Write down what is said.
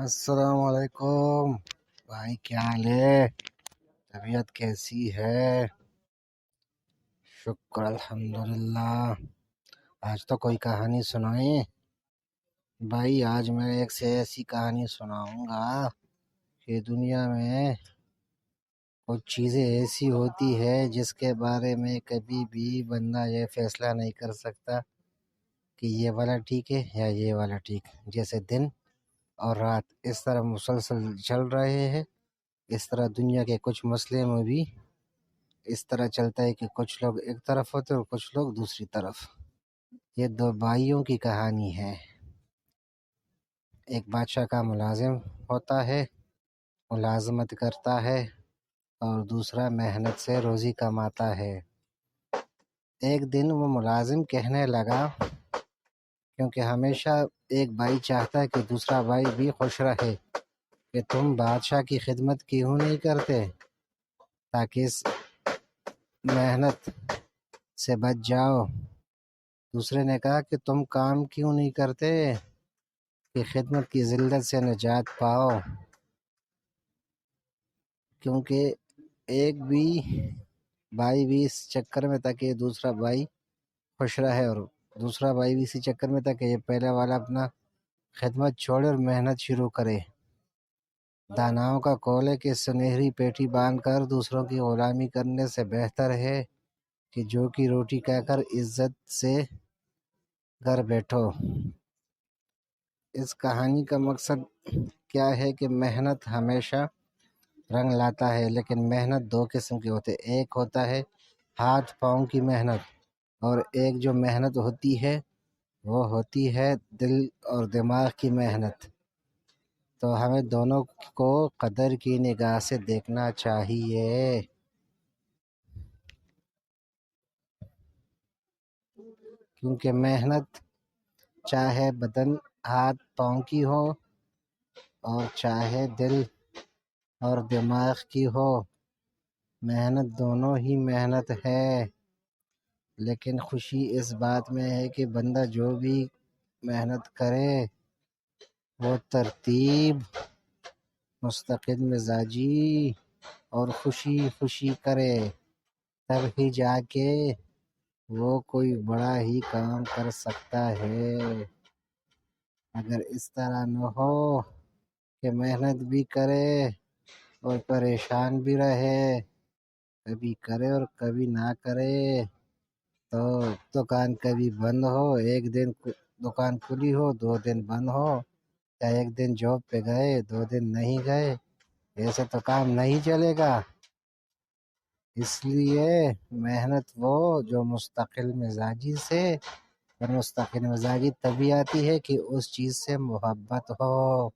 السلام علیکم بھائی، کیا حال ہے؟ طبیعت کیسی ہے؟ شکر الحمدللہ۔ آج تو کوئی کہانی سنائیں بھائی۔ آج میں ایک سے ایسی کہانی سناؤں گا کہ دنیا میں کچھ چیزیں ایسی ہوتی ہے جس کے بارے میں کبھی بھی بندہ یہ فیصلہ نہیں کر سکتا کہ یہ والا ٹھیک ہے یا یہ والا ٹھیک، جیسے دن اور رات اس طرح مسلسل چل رہے ہیں۔ اس طرح دنیا کے کچھ مسئلے میں بھی اس طرح چلتا ہے کہ کچھ لوگ ایک طرف ہوتے اور کچھ لوگ دوسری طرف۔ یہ دو بھائیوں کی کہانی ہے۔ ایک بادشاہ کا ملازم ہوتا ہے، ملازمت کرتا ہے، اور دوسرا محنت سے روزی کماتا ہے۔ ایک دن وہ ملازم کہنے لگا، کیونکہ ہمیشہ ایک بھائی چاہتا ہے کہ دوسرا بھائی بھی خوش رہے، کہ تم بادشاہ کی خدمت کیوں نہیں کرتے تاکہ اس محنت سے بچ جاؤ۔ دوسرے نے کہا کہ تم کام کیوں نہیں کرتے کہ خدمت کی ذلت سے نجات پاؤ، کیونکہ ایک بھی بھائی بھی اس چکر میں تھا کہ دوسرا بھائی خوش رہے، اور دوسرا بھائی بھی اسی چکر میں تھا کہ یہ پہلے والا اپنا خدمت چھوڑے اور محنت شروع کرے۔ داناؤں کا قول ہے کہ سنہری پیٹی باندھ کر دوسروں کی غلامی کرنے سے بہتر ہے کہ جو کی روٹی کہہ کر عزت سے گھر بیٹھو۔ اس کہانی کا مقصد کیا ہے کہ محنت ہمیشہ رنگ لاتا ہے، لیکن محنت دو قسم کی ہوتی ہے۔ ایک ہوتا ہے ہاتھ پاؤں کی محنت، اور ایک جو محنت ہوتی ہے وہ ہوتی ہے دل اور دماغ کی محنت۔ تو ہمیں دونوں کو قدر کی نگاہ سے دیکھنا چاہیے۔ کیونکہ محنت چاہے بدن ہاتھ پاؤں کی ہو اور چاہے دل اور دماغ کی ہو، محنت دونوں ہی محنت ہے۔ لیکن خوشی اس بات میں ہے کہ بندہ جو بھی محنت کرے وہ ترتیب، مستقل مزاجی اور خوشی کرے، تب ہی جا کے وہ کوئی بڑا ہی کام کر سکتا ہے۔ اگر اس طرح نہ ہو کہ محنت بھی کرے اور پریشان بھی رہے، کبھی کرے اور کبھی نہ کرے، تو دکان کبھی بند ہو، ایک دن دکان کھلی ہو 2 دن بند ہو، یا ایک دن جاب پہ گئے 2 دن نہیں گئے، ایسے تو کام نہیں چلے گا۔ اس لیے محنت وہ جو مستقل مزاجی سے، اور مستقل مزاجی تبھی آتی ہے کہ اس چیز سے محبت ہو۔